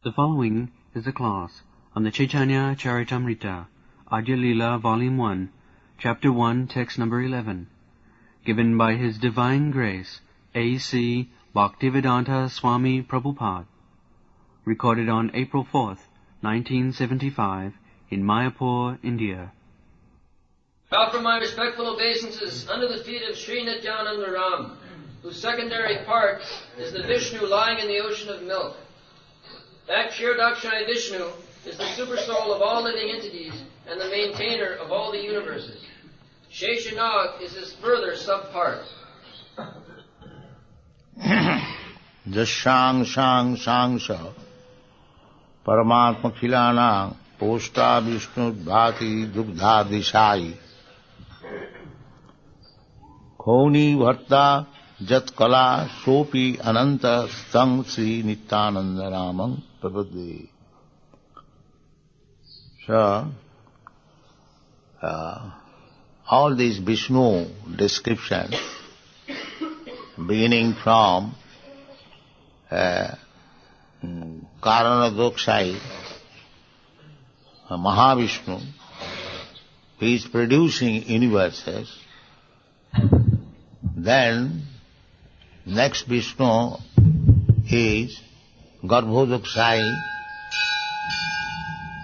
The following is a class on the Caitanya-caritāmṛta Ādi-līlā, Volume 1, Chapter 1, Text number 11, given by His Divine Grace, A.C. Bhaktivedanta Swami Prabhupada, recorded on April 4th, 1975, in Mayapur, India. Offer my respectful obeisances under the feet of Śrī Caitanya-caritāmṛta, whose secondary part is the Vishnu lying in the ocean of milk. That Kshirodakshaya Vishnu is the supersoul of all living entities and the maintainer of all the universes. Sheshanag is his further subpart. Jasyang sang sangsa Paramatma Khilana Posta Vishnu Bhati Dugdha Disai Khoni Bharta Jat Kala Sopi Ananta Tang Sri Nityananda Ramam Prabhupada. So, all these Vishnu descriptions, beginning from Karanadokshai, Mahavishnu, he is producing universes. Then, next Vishnu is Garbhodakshai,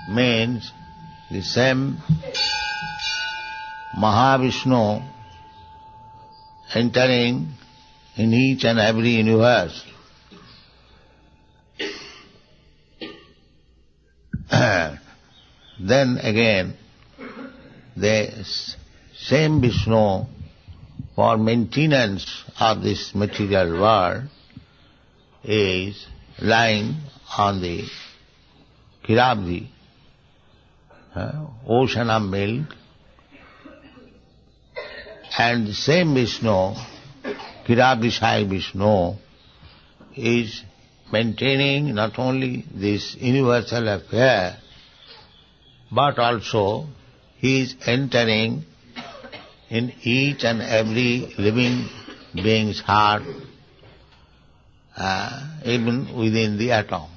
means the same Mahavishnu entering in each and every universe. Then again, the same Vishnu, for maintenance of this material world, is lying on the Kirabdi, ocean of milk, and the same Vishnu, Kirabdi-shai Vishnu, is maintaining not only this universal affair, but also he is entering in each and every living being's heart, even within the atom.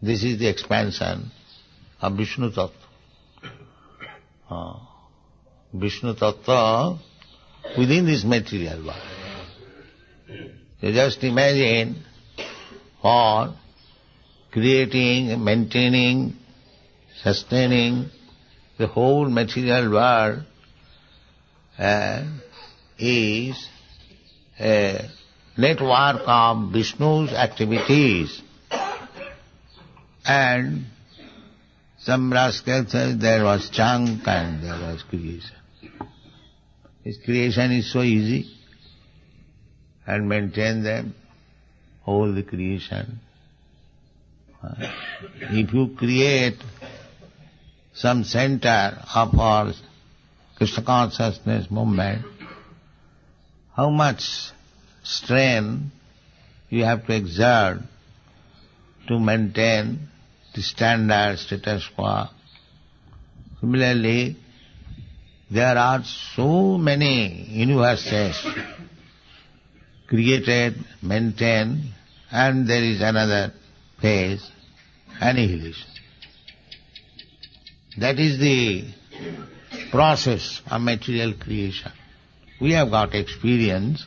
This is the expansion of Vishnu Tattva. Vishnu Tattva within this material world. You just imagine, for creating, maintaining, sustaining the whole material world is a network of Vishnu's activities. And some rascal says there was junk and there was creation. His creation is so easy, and maintain them, whole the creation. If you create some center of our Krishna consciousness movement, how much strength you have to exert to maintain the standard status quo. Similarly, there are so many universes created, maintained, and there is another phase, annihilation. That is the process of material creation. We have got experience.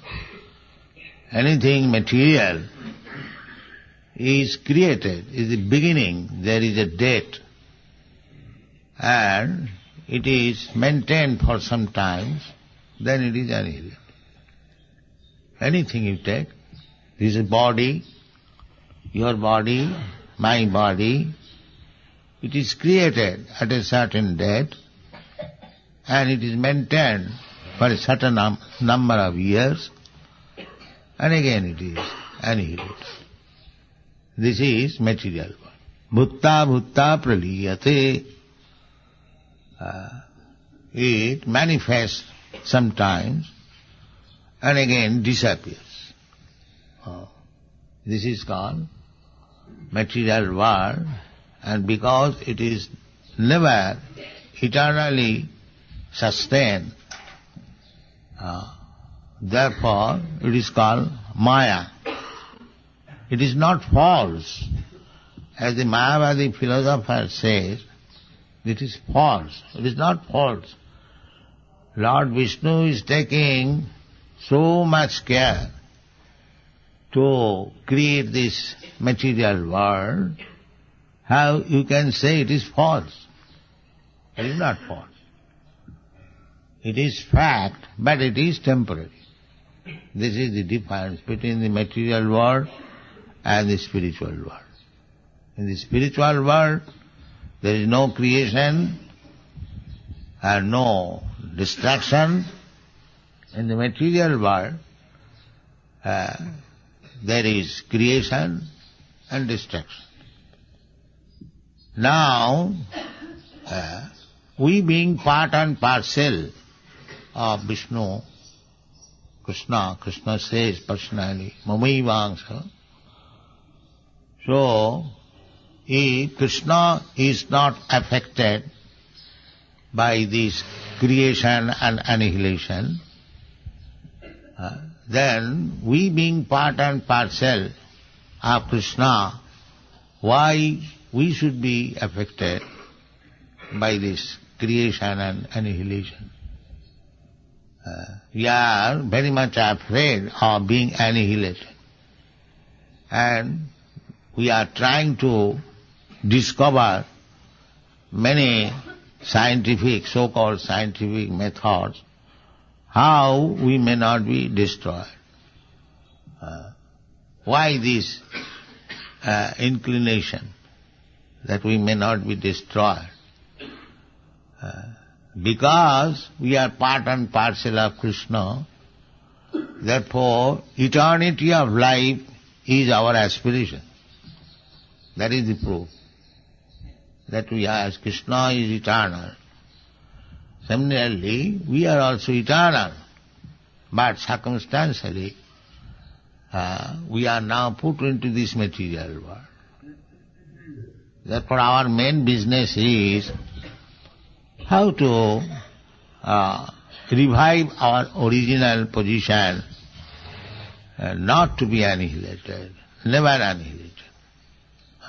Anything material is created, is the beginning, there is a date, and it is maintained for some time, then it is annihilated. Anything you take, this is body, your body, my body, it is created at a certain date, and it is maintained for a certain number of years, and again it is annihilated. This is material world. Bhutta bhutta praliyate. It manifests sometimes and again disappears. This is called material world, and because it is never eternally sustained, therefore it is called Maya. It is not false. As the Mayavadi philosopher says, it is false. It is not false. Lord Vishnu is taking so much care to create this material world. How you can say it is false? It is not false. It is fact, but it is temporary. This is the difference between the material world and the spiritual world. In the spiritual world, there is no creation and no destruction. In the material world, there is creation and destruction. Now, we being part and parcel of Vishnu, Krishna says personally, Mamaivangsha. So, if Krishna is not affected by this creation and annihilation, then we being part and parcel of Krishna, why we should be affected by this creation and annihilation? We are very much afraid of being annihilated. And we are trying to discover many scientific, so-called scientific methods, how we may not be destroyed. Why this inclination that we may not be destroyed? Because we are part and parcel of Krishna, therefore eternity of life is our aspiration. That is the proof that we are, as Krishna is eternal. Similarly, we are also eternal, but circumstantially we are now put into this material world. Therefore our main business is how to revive our original position, not to be annihilated, never annihilated.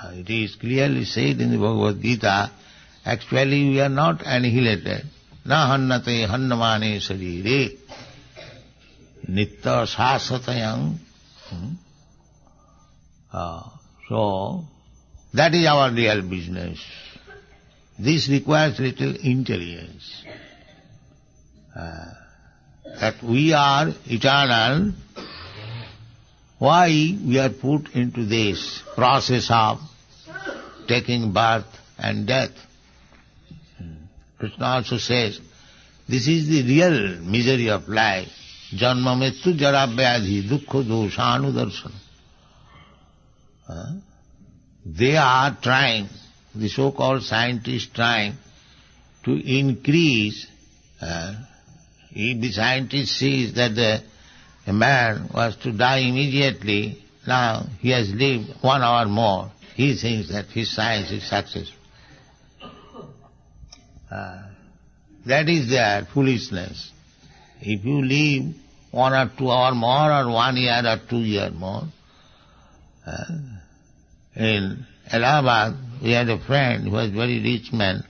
It is clearly said in the Bhagavad Gita, actually we are not annihilated. Na hannate hannamane sarire nitta sasatayam. So, that is our real business. This requires little intelligence. That we are eternal, why we are put into this process of taking birth and death. Krishna also says, this is the real misery of life. Janma mrityu jara vyadhi dukkha dosha anudarsana. They are trying, the so-called scientists trying to increase, if the scientist sees that a man was to die immediately, now he has lived 1 hour more, he thinks that his science is successful. That is their foolishness. If you live 1 or 2 hours more, or 1 year or 2 years more, in Allahabad, we had a friend who was a very rich man.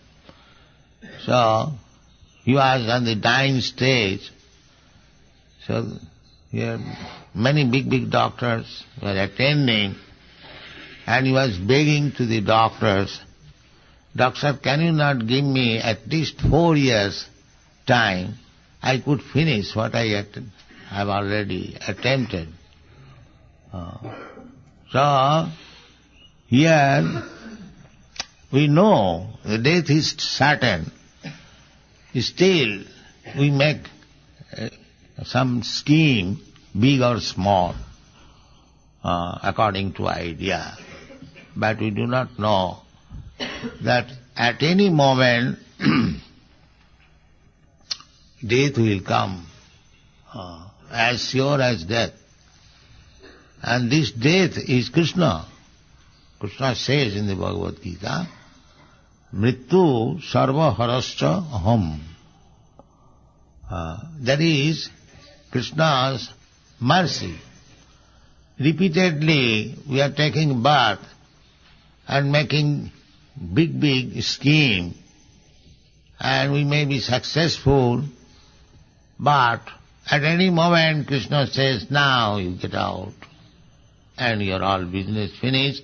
So, he was on the dying stage. So, here many big doctors were attending, and he was begging to the doctors, "Doctor, can you not give me at least 4 years time? I could finish what I have already attempted." So, here we know the death is certain. Still, we make some scheme, big or small, according to idea. But we do not know that at any moment death will come, as sure as death. And this death is Krishna. Krishna says in the Bhagavad Gita, Mrityu sarva harascha aham. That is Krishna's mercy. repeatedly we are taking birth and making big scheme, and we may be successful, but at any moment Krishna says, now you get out, and your all business finished,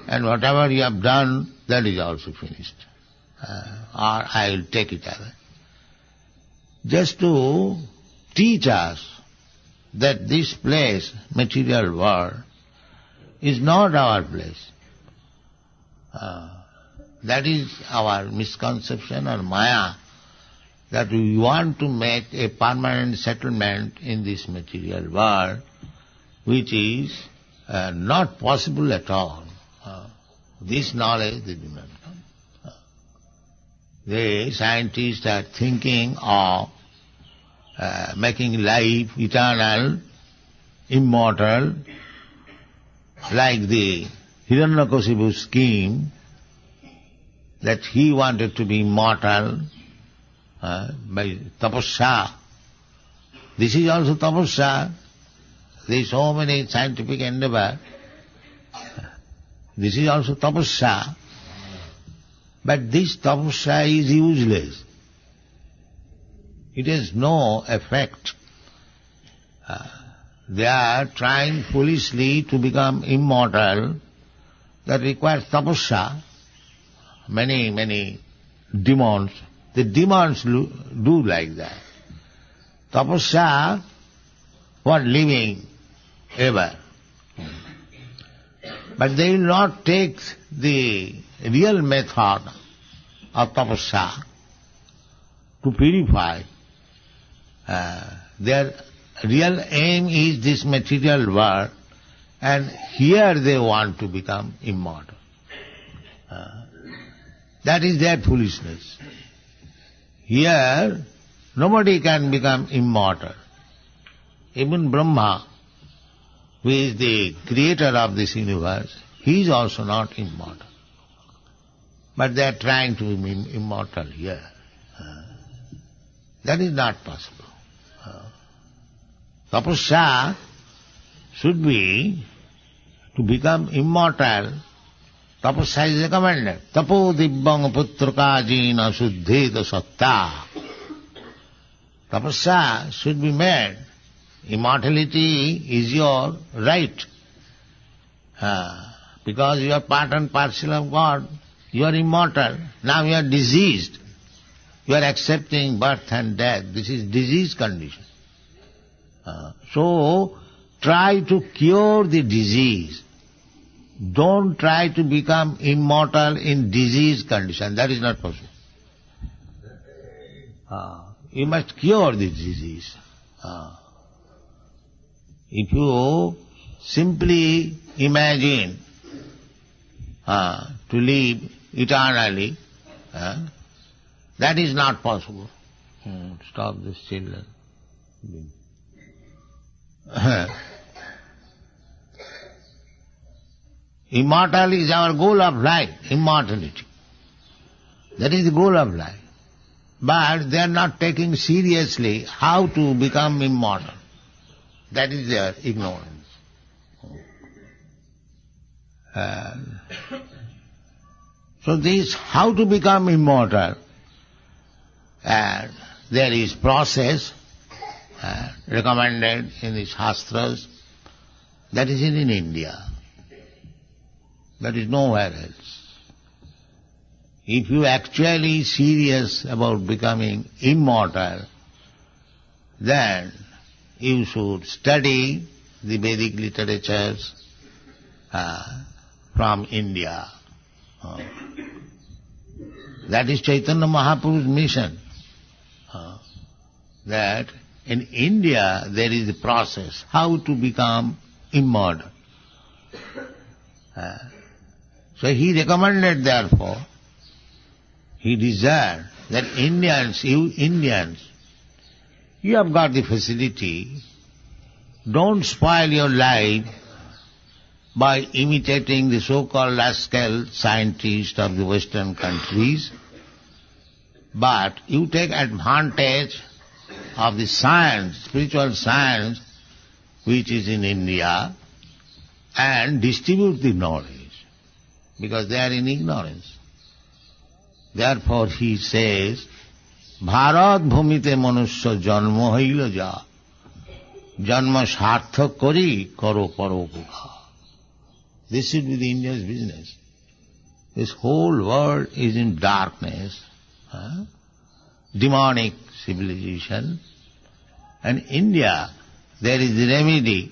and whatever you have done, that is also finished. Or I will take it away. Just to teach us that this place, material world, is not our place. That is our misconception or maya, that we want to make a permanent settlement in this material world, which is not possible at all. This knowledge they do not come. The scientists are thinking of making life eternal, immortal, like the Hiranyakasipu scheme, that he wanted to be immortal by tapasya. This is also tapasya. There is so many scientific endeavor. This is also tapasya. But this tapasya is useless. It has no effect. They are trying foolishly to become immortal. That requires tapasya. Many demons. The demons do like that. Tapasya for living ever. But they will not take the real method of tapasya to purify. Their real aim is this material world, and here they want to become immortal. That is their foolishness. Here, nobody can become immortal. Even Brahma, who is the creator of this universe, he is also not immortal. But they are trying to be immortal here. That is not possible. Tapasya should be to become immortal. Tapasya is recommended. Tapo dibbang putrukajina suddheta satta. Tapasya should be made. Immortality is your right. Because you are part and parcel of God, you are immortal. Now you are diseased. You are accepting birth and death. This is disease condition. So, try to cure the disease. Don't try to become immortal in disease condition. That is not possible. You must cure the disease. If you simply imagine to live eternally, that is not possible. Stop this children. Immortal is our goal of life, immortality. That is the goal of life. But they are not taking seriously how to become immortal. That is their ignorance. So this, how to become immortal, there is process recommended in the Shastras. That is in India. That is nowhere else. If you actually serious about becoming immortal, then you should study the Vedic literatures from India. That is Chaitanya Mahaprabhu's mission. That in India there is a process how to become immortal. So he recommended, therefore, he desired that you Indians, you have got the facility, don't spoil your life by imitating the so-called rascal scientists of the Western countries, but you take advantage of the science, spiritual science, which is in India, and distribute the knowledge, because they are in ignorance. Therefore he says, Bharat bhumite manusya janma haila ja, janma sarthak kari karo parokukha. This should be the India's business. This whole world is in darkness, demonic civilization, and India, there is the remedy.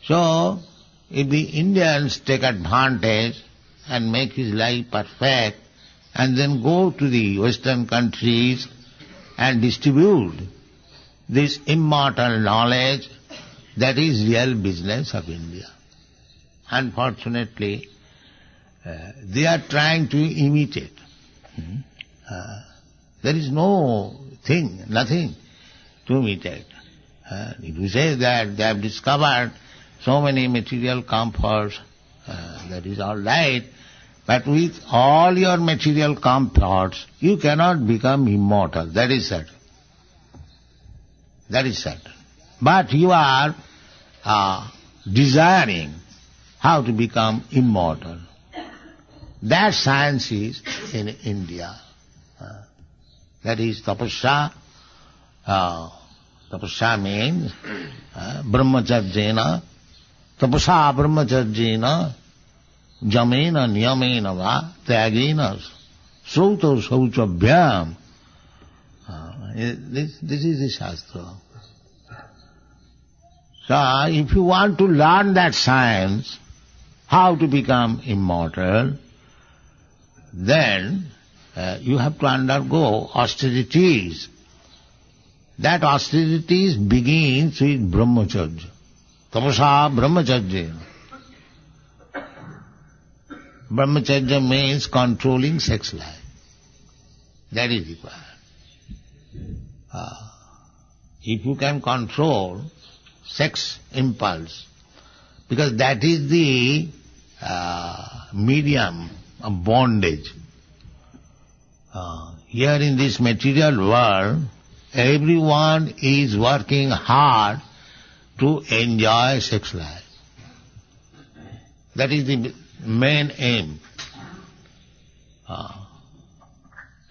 So, if the Indians take advantage and make his life perfect, and then go to the Western countries and distribute this immortal knowledge, that is real business of India. Unfortunately, they are trying to imitate. There is nothing to imitate. If you say that they have discovered so many material comforts, that is all right, but with all your material comforts, you cannot become immortal. That is certain. That is certain. But you are desiring how to become immortal. That science is in India. That is tapasya. Tapasya means brahmacharjena. Tapasya brahmacharjena jamena niyamena va tyagena srauto sauchabhyam. This is the Shastra. So, if you want to learn that science, how to become immortal, then you have to undergo austerities. That austerities begins with brahmacharya. Tapasa brahmacharya. Brahmacharya means controlling sex life. That is required. If you can control sex impulse, because that is the medium of bondage. Here in this material world, everyone is working hard to enjoy sex life. That is the main aim.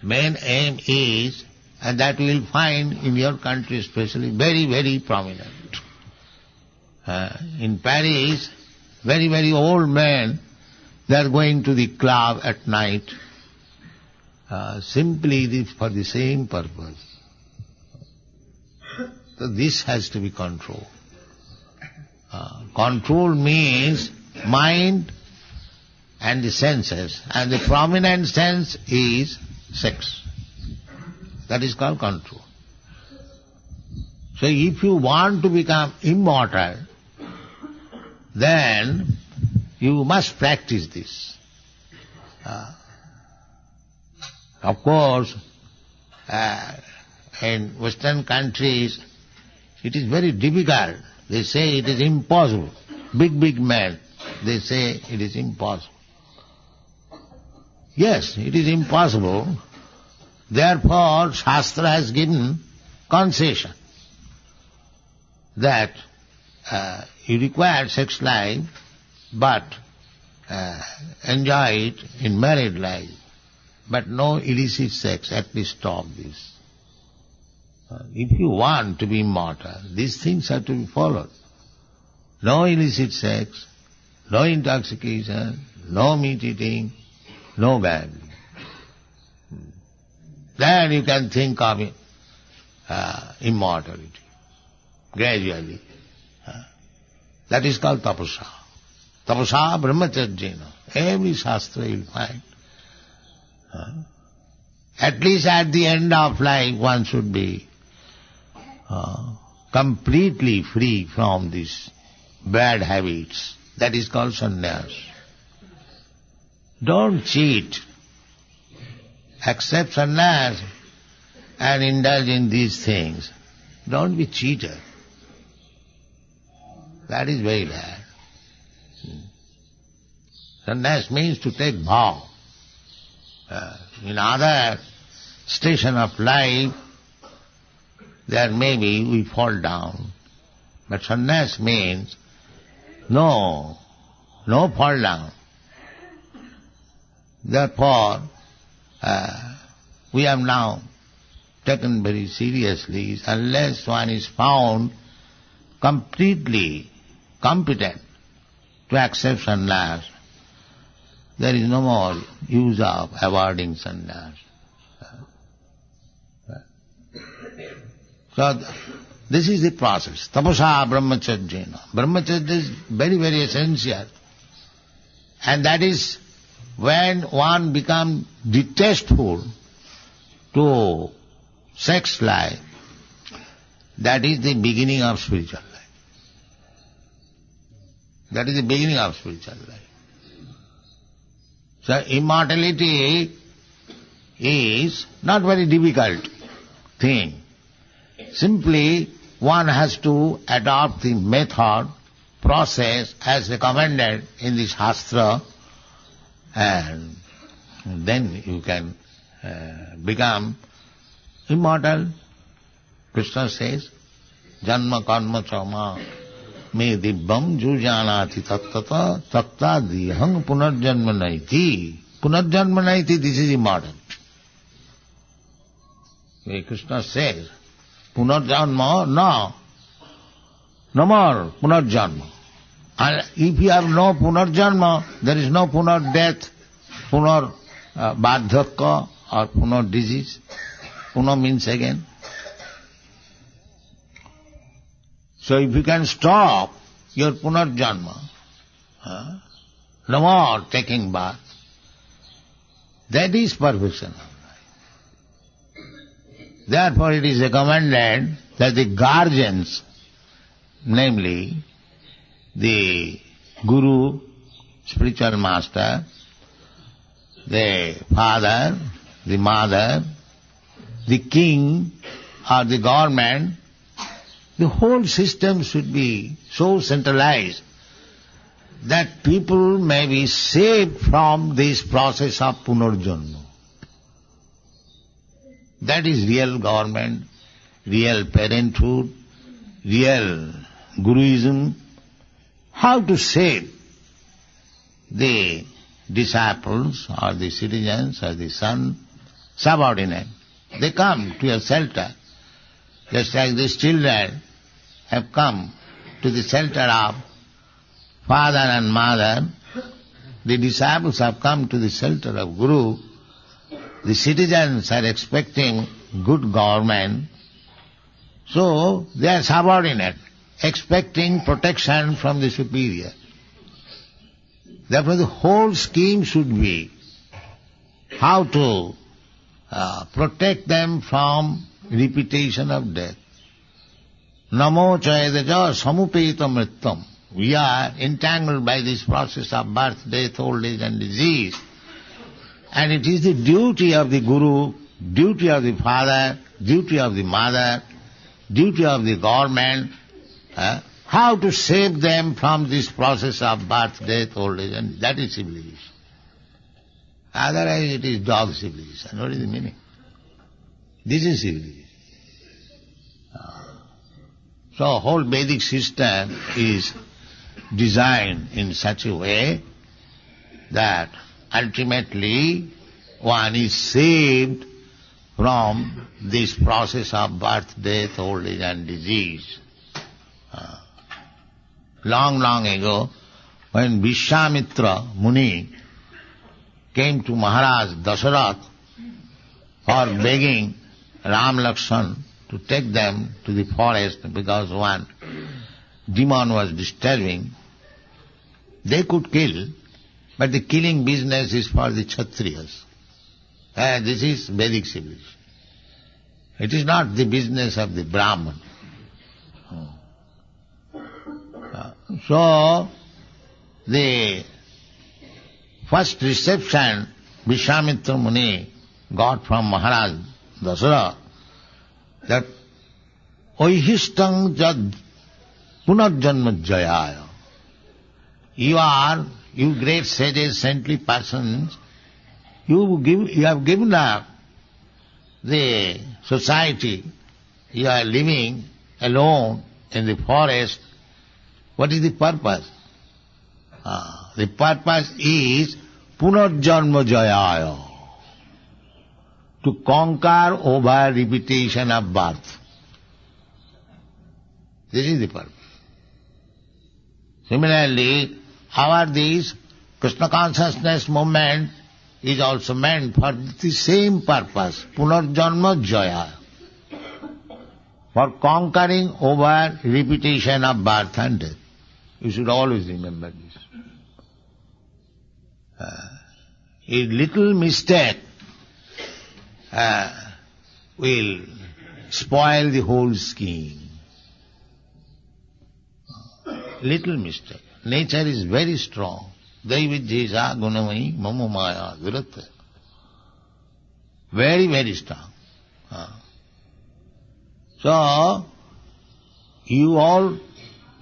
Main aim is, and that you will find in your country especially, very, very prominent. In Paris, very, very old men, they are going to the club at night, simply for the same purpose. So this has to be controlled. Control means mind and the senses, and the prominent sense is sex. That is called control. So if you want to become immortal, then you must practice this. Of course, in Western countries, it is very difficult. They say it is impossible. Big men, they say it is impossible. Yes, it is impossible. Therefore, Shastra has given concession that you require sex life, but enjoy it in married life. But no illicit sex, at least stop this. If you want to be immortal, these things have to be followed. No illicit sex, no intoxication, no meat eating, no gambling. Then you can think of immortality, gradually. That is called tapasa. Tapasa brahmacharjena. Every shastra you will find. At least at the end of life one should be completely free from these bad habits. That is called sannyas. Don't cheat. Accept sannyas and indulge in these things. Don't be cheated. That is very bad. Sannyas means to take vow. In other station of life, there maybe we fall down. But sannyas means no fall down. Therefore, we have now taken very seriously, unless one is found completely competent to accept sannyas, there is no more use of avoiding sannyas. So, this is the process. Tapasa brahmacharjena. Brahmacharya is very, very essential. And that is when one becomes detestful to sex life, that is the beginning of spiritual life. That is the beginning of spiritual life. So immortality is not very difficult thing. Simply one has to adopt the method, process as recommended in the Shastra, and then you can become immortal. Krishna says, Janma karma chama me dibbam jujanati tattata tatta dihang punarjanma naiti. Punarjanma naiti, this is immortal. Krishna says, Punarjanma, no more Punarjanma. And if you have no Punarjanma, there is no Punar death, Punar Bardhaka or Punar disease. Punar means again. So if you can stop your Punarjanma, no more taking bath, that is perfection. Therefore it is recommended that the guardians, namely the guru, spiritual master, the father, the mother, the king or the government, the whole system should be so centralized that people may be saved from this process of punarjanma. That is real government, real parenthood, real guruism. How to save the disciples or the citizens or the son, subordinate. They come to your shelter, just like these children have come to the shelter of father and mother. The disciples have come to the shelter of Guru. The citizens are expecting good government, so they are subordinate, expecting protection from the superior. Therefore the whole scheme should be how to protect them from repetition of death. Namo chayadaja samupeta mrittam. We are entangled by this process of birth, death, old age and disease. And it is the duty of the guru, duty of the father, duty of the mother, duty of the government, how to save them from this process of birth, death, old age, and that is civilization. Otherwise it is dog civilization. What is the meaning? This is civilization. So whole Vedic system is designed in such a way that ultimately one is saved from this process of birth, death, old age and disease. Long, long ago, when Vishwamitra Muni came to Maharaj Dasarath for begging Ram Lakshman to take them to the forest because one demon was disturbing, they could kill, but the killing business is for the Kshatriyas. This is Vedic civilization. It is not the business of the Brahman. So, the first reception Vishwamitra Muni got from Maharaj Dasara, that Oihistang jad punarjanma jayaya. You great sages, saintly persons, you have given up the society, you are living alone in the forest. What is the purpose? The purpose is punarjanma jayaya, to conquer over repetition of birth. This is the purpose. Similarly, this Krishna consciousness movement is also meant for the same purpose, punarjanma jaya, for conquering over repetition of birth and death. You should always remember this. A little mistake will spoil the whole scheme. Little mistake. Nature is very strong. Daividjesa gunamai mama maya virata. Very, very strong. So, you all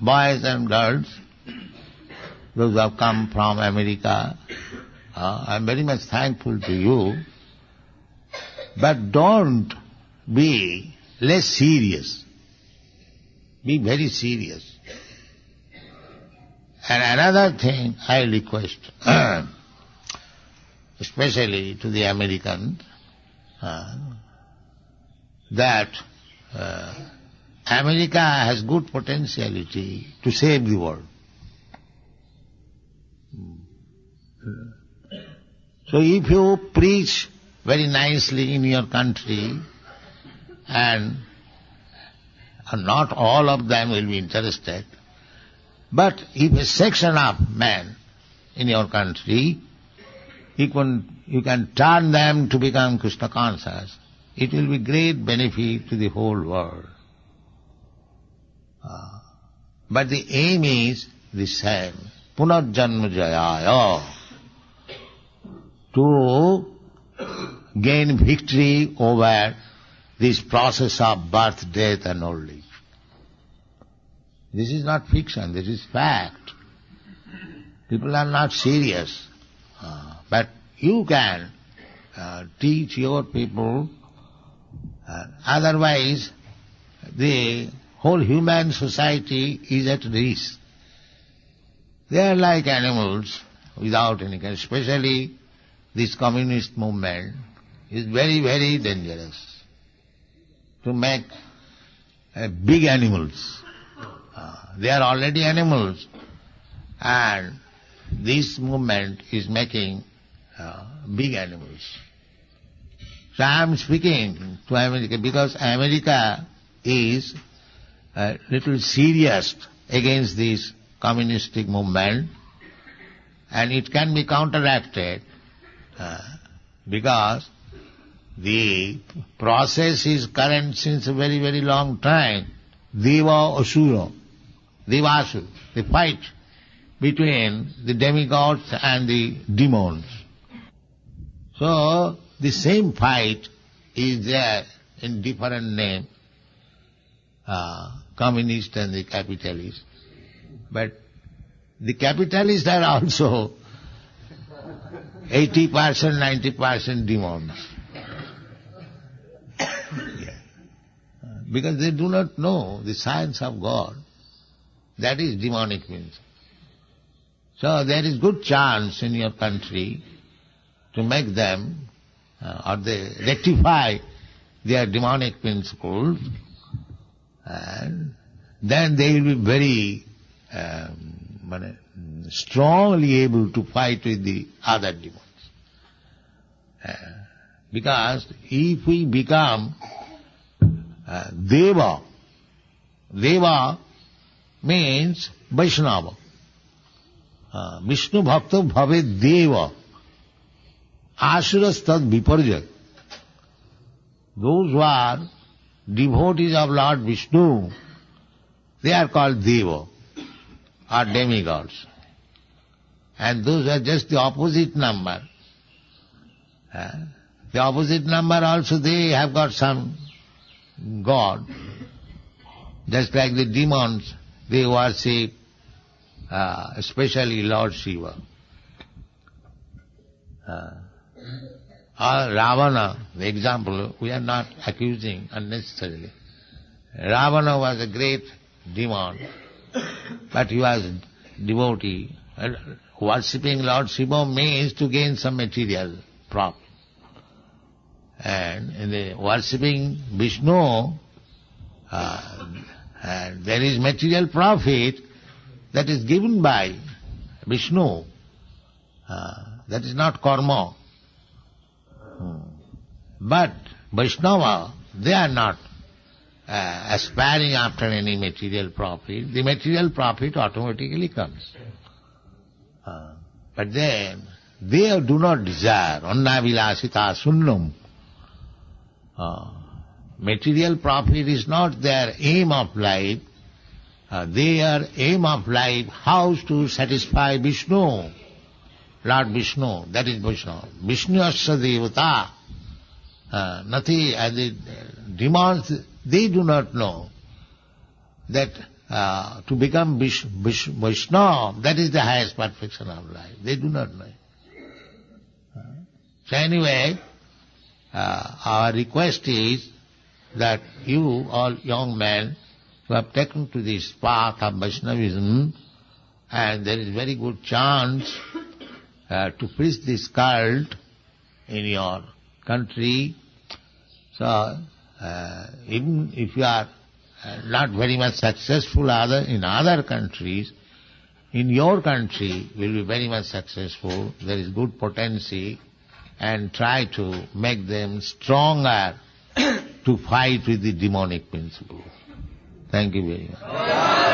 boys and girls, those who have come from America, I am very much thankful to you. But don't be less serious. Be very serious. And another thing I request, especially to the Americans, that America has good potentiality to save the world. So if you preach very nicely in your country, and not all of them will be interested, but if a section of men in your country, you can turn them to become Krishna conscious, it will be great benefit to the whole world. But the aim is the same, punarjanma jayaya, to gain victory over this process of birth, death and old age. This is not fiction, this is fact. People are not serious. But you can teach your people, otherwise the whole human society is at risk. They are like animals without any kind, especially this communist movement is very, very dangerous to make big animals. They are already animals, and this movement is making big animals. So I am speaking to America because America is a little serious against this communistic movement, and it can be counteracted because the process is current since a very, very long time. Deva Asura, Devasura, the fight between the demigods and the demons. So the same fight is there in different name, communist and the capitalist. But the capitalists are also 80%, 90% demons. Because they do not know the science of God. That is demonic means. So there is good chance in your country to make them, or they rectify their demonic principles, and then they will be very strongly able to fight with the other demons. Because if we become Deva, Deva means Vaishnava. Vishnu Bhakta Bhave Deva. Asuras Tad Viparjat. Those who are devotees of Lord Vishnu, they are called Deva, or demigods. And those are just the opposite number. The opposite number also, they have got some god. Just like the demons, they worship especially Lord Shiva. Ravana, the example, we are not accusing unnecessarily. Ravana was a great demon, but he was devotee worshipping Lord Shiva means to gain some material profit. And in the worshipping Vishnu, there is material profit that is given by Vishnu. That is not karma. But Vaishnava, they are not aspiring after any material profit. The material profit automatically comes. But then, they do not desire, annavilasita sunnam. Material profit is not their aim of life. Their aim of life, how to satisfy Vishnu, Lord Vishnu, that is Vishnu. Vishnu asya devata. Nothing, the demons, they do not know that to become Vaishnava, that is the highest perfection of life. They do not know. So anyway, our request is that you, all young men, who have taken to this path of Vaishnavism, and there is very good chance to preach this cult in your country. So, even if you are not very much successful in other countries, in your country will be very much successful. There is good potency, and try to make them stronger to fight with the demonic principle. Thank you very much.